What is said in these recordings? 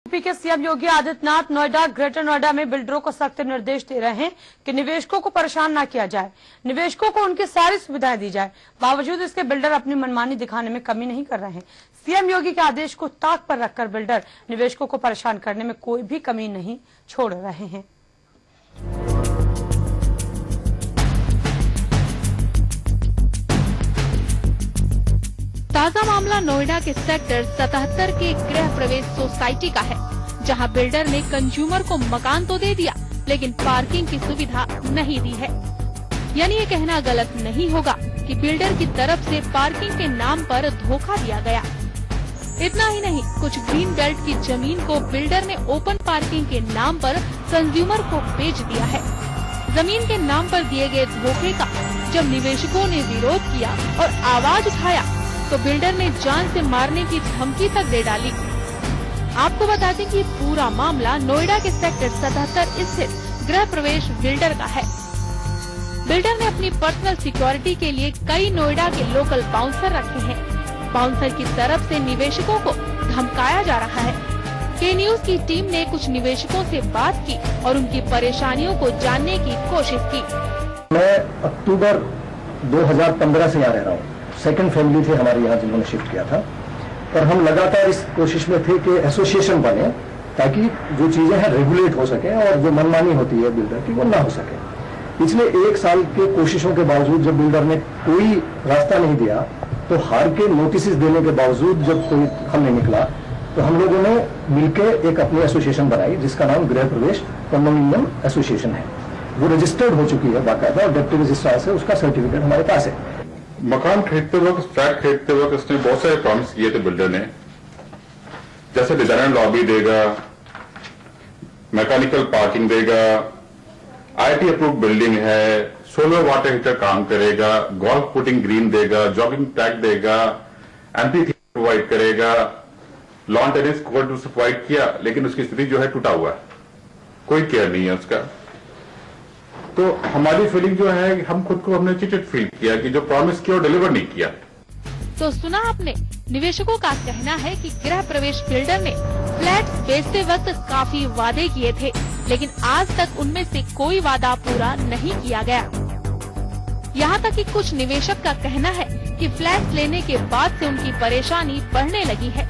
UP के CM Yogi Adityanath Noida, greater Noida में बिल्डरों को सख्त निर्देश दे रहे हैं कि निवेशकों को परेशान न किया जाए, निवेशकों को उनकी सारी सुविधाएं दी जाए। बावजूद इसके बिल्डर अपनी मनमानी दिखाने में कमी नहीं कर रहे हैं। सीएम योगी के आदेश को ताक पर रखकर बिल्डर निवेशकों को परेशान करने में कोई भी कमी नहीं छोड़ रहे हैं। ताजा मामला नोएडा के सेक्टर 77 के गृह प्रवेश सोसाइटी का है, जहां बिल्डर ने कंज्यूमर को मकान तो दे दिया, लेकिन पार्किंग की सुविधा नहीं दी है। यानी ये कहना गलत नहीं होगा कि बिल्डर की तरफ से पार्किंग के नाम पर धोखा दिया गया। इतना ही नहीं, कुछ ग्रीन बेल्ट की जमीन को बिल्डर ने ओपन पार्किंग के नाम पर कंज्यूमर को बेच दिया है। जमीन के नाम पर दिए गए धोखे का जब निवेशकों ने विरोध किया और आवाज उठाया तो बिल्डर ने जान से मारने की धमकी तक दे डाली। आपको बता दें कि पूरा मामला नोएडा के सेक्टर 77 स्थित गृह प्रवेश बिल्डर का है। बिल्डर ने अपनी पर्सनल सिक्योरिटी के लिए कई नोएडा के लोकल बाउंसर रखे हैं। बाउंसर की तरफ से निवेशकों को धमकाया जा रहा है। के न्यूज की टीम ने कुछ निवेशकों से बात की और उनकी परेशानियों को जानने की कोशिश की। मैं अक्टूबर 2015 से यहाँ रह रहा हूँ। सेकंड फैमिली थे हमारे यहाँ जिन्होंने शिफ्ट किया था, और हम लगातार इस कोशिश में थे कि एसोसिएशन बने ताकि जो चीजें हैं रेगुलेट हो सके और जो मनमानी होती है बिल्डर की वो ना हो सके। पिछले 1 साल के कोशिशों के बावजूद जब बिल्डर ने कोई रास्ता नहीं दिया, तो हार के नोटिस देने के बावजूद जब कोई हल नहीं निकला, तो हम लोगों ने मिलकर एक अपनी एसोसिएशन बनाई जिसका नाम गृह प्रवेश कंडोमिनियम एसोसिएशन है। वो रजिस्टर्ड हो चुकी है बाकायदा, और डिप्टी रजिस्ट्रार से उसका सर्टिफिकेट हमारे पास है। मकान खरीदते वक्त, फ्लैट खरीदते वक्त उसने बहुत सारे प्रॉमिस किए थे बिल्डर ने, जैसे डिजाइनर लॉबी देगा, मैकेनिकल पार्किंग देगा, आईटी अप्रूव बिल्डिंग है, सोलर वाटर हीटर काम करेगा, गोल्फ पुटिंग ग्रीन देगा, जॉगिंग ट्रैक देगा, एम्पी थिएटर प्रोवाइड करेगा, लॉन टेनिस कोर्ट उसने प्रोवाइड किया, लेकिन उसकी स्थिति जो है टूटा हुआ है, कोई केयर नहीं है उसका। तो हमारी फीलिंग जो है, हम खुद को हमने चीटेड फील किया कि जो प्रॉमिस किया वो डिलीवर नहीं किया। तो सुना आपने, निवेशकों का कहना है कि गृह प्रवेश बिल्डर ने फ्लैट बेचते वक्त काफी वादे किए थे, लेकिन आज तक उनमें से कोई वादा पूरा नहीं किया गया। यहाँ तक कि कुछ निवेशक का कहना है कि फ्लैट लेने के बाद से उनकी परेशानी बढ़ने लगी है,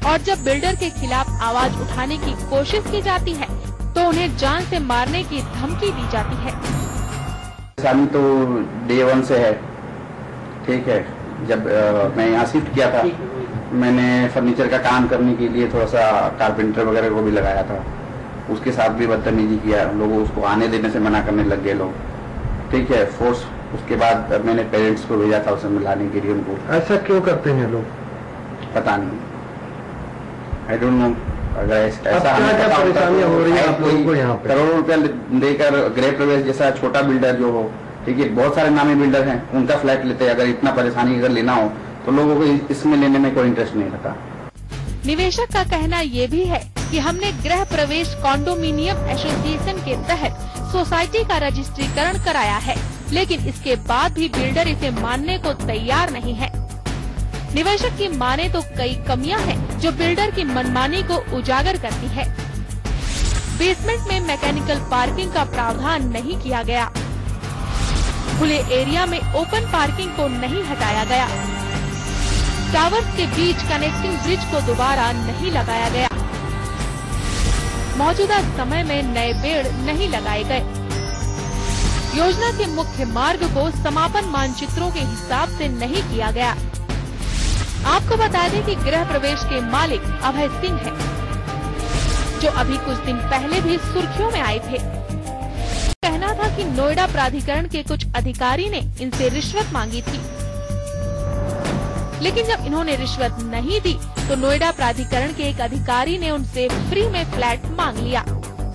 और जब बिल्डर के खिलाफ आवाज उठाने की कोशिश की जाती है तो उन्हें जान से मारने की धमकी दी जाती है। परेशानी तो डे 1 से है, ठीक है। जब मैं यहाँ शिफ्ट किया था, मैंने फर्नीचर का काम करने के लिए थोड़ा सा कारपेंटर वगैरह को भी लगाया था, उसके साथ भी बदतमीजी किया। लोगों उसको आने देने से मना करने लग गए लोग, ठीक है, फोर्स। उसके बाद मैंने पेरेंट्स को भेजा था उसे मिलाने के लिए उनको। ऐसा क्यों करते हैं लोग, पता नहीं, आई डोंट नो। अगर ऐसा परेशानियां हो रही है आप लोगों को यहाँ पे, करोड़ों रुपया देकर गृह प्रवेश जैसा छोटा बिल्डर जो हो, ठीक है, बहुत सारे नामी बिल्डर हैं, उनका फ्लैट लेते हैं। अगर इतना परेशानी अगर लेना हो तो लोगों को इसमें लेने में कोई इंटरेस्ट नहीं रखा। निवेशक का कहना ये भी है कि हमने गृह प्रवेश कॉन्डोमिनियम एसोसिएशन के तहत सोसाइटी का रजिस्ट्रीकरण कराया है, लेकिन इसके बाद भी बिल्डर इसे मानने को तैयार नहीं है। निवेशक की माने तो कई कमियां हैं जो बिल्डर की मनमानी को उजागर करती है। बेसमेंट में मैकेनिकल पार्किंग का प्रावधान नहीं किया गया, खुले एरिया में ओपन पार्किंग को नहीं हटाया गया, टावर्स के बीच कनेक्टिंग ब्रिज को दोबारा नहीं लगाया गया, मौजूदा समय में नए पेड़ नहीं लगाए गए, योजना के मुख्य मार्ग को समापन मानचित्रों के हिसाब से नहीं किया गया। आपको बता दें कि गृह प्रवेश के मालिक अभय सिंह हैं, जो अभी कुछ दिन पहले भी सुर्खियों में आए थे। कहना था कि नोएडा प्राधिकरण के कुछ अधिकारी ने इनसे रिश्वत मांगी थी, लेकिन जब इन्होंने रिश्वत नहीं दी तो नोएडा प्राधिकरण के एक अधिकारी ने उनसे फ्री में फ्लैट मांग लिया,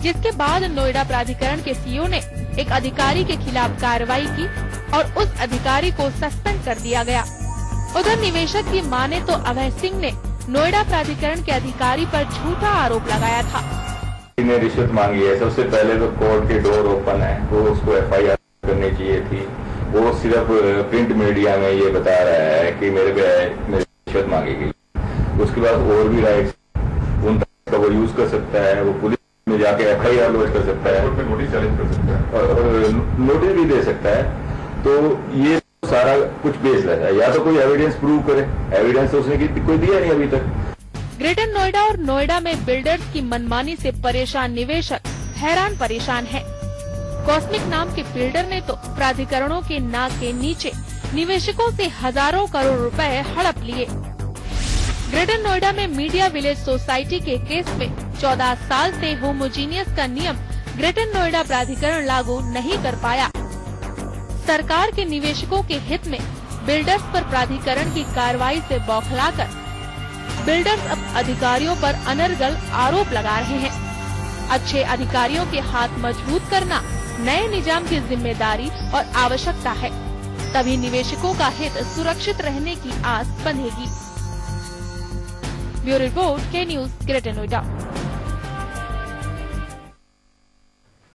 जिसके बाद नोएडा प्राधिकरण के सीईओ ने एक अधिकारी के खिलाफ कार्रवाई की और उस अधिकारी को सस्पेंड कर दिया गया। उधर निवेशक की माने तो अभय सिंह ने नोएडा प्राधिकरण के अधिकारी पर झूठा आरोप लगाया था। ने रिश्वत मांगी है, सबसे पहले तो कोर्ट के डोर ओपन है, वो उसको FIR करनी चाहिए थी। वो सिर्फ प्रिंट मीडिया में ये बता रहा है कि मेरे रिश्वत मांगी गई। उसके बाद और भी राइट्स तो वो यूज कर सकता है, वो पुलिस में जाके FIR लॉन्च कर सकता है, नोटिस चैलेंज कर सकता है और नोटिस भी दे सकता है। तो ये सारा कुछ बेसलेस है, या तो कोई एविडेंस प्रूव करे, एविडेंस तो उसने कोई दिया नहीं अभी तक। ग्रेटर नोएडा और नोएडा में बिल्डर्स की मनमानी से परेशान निवेशक हैरान परेशान है। कॉस्मिक नाम के बिल्डर ने तो प्राधिकरणों के नाक के नीचे निवेशकों से हजारों करोड़ रुपए हड़प लिए। ग्रेटर नोएडा में मीडिया विलेज सोसाइटी के केस में 14 साल से होमोजीनियस का नियम ग्रेटर नोएडा प्राधिकरण लागू नहीं कर पाया। सरकार के निवेशकों के हित में बिल्डर्स पर प्राधिकरण की कार्रवाई से बौखलाकर बिल्डर्स अब अधिकारियों पर अनर्गल आरोप लगा रहे हैं। अच्छे अधिकारियों के हाथ मजबूत करना नए निजाम की जिम्मेदारी और आवश्यकता है, तभी निवेशकों का हित सुरक्षित रहने की आस बंधेगी। ब्यूरो रिपोर्ट, के न्यूज, ग्रेटर नोएडा।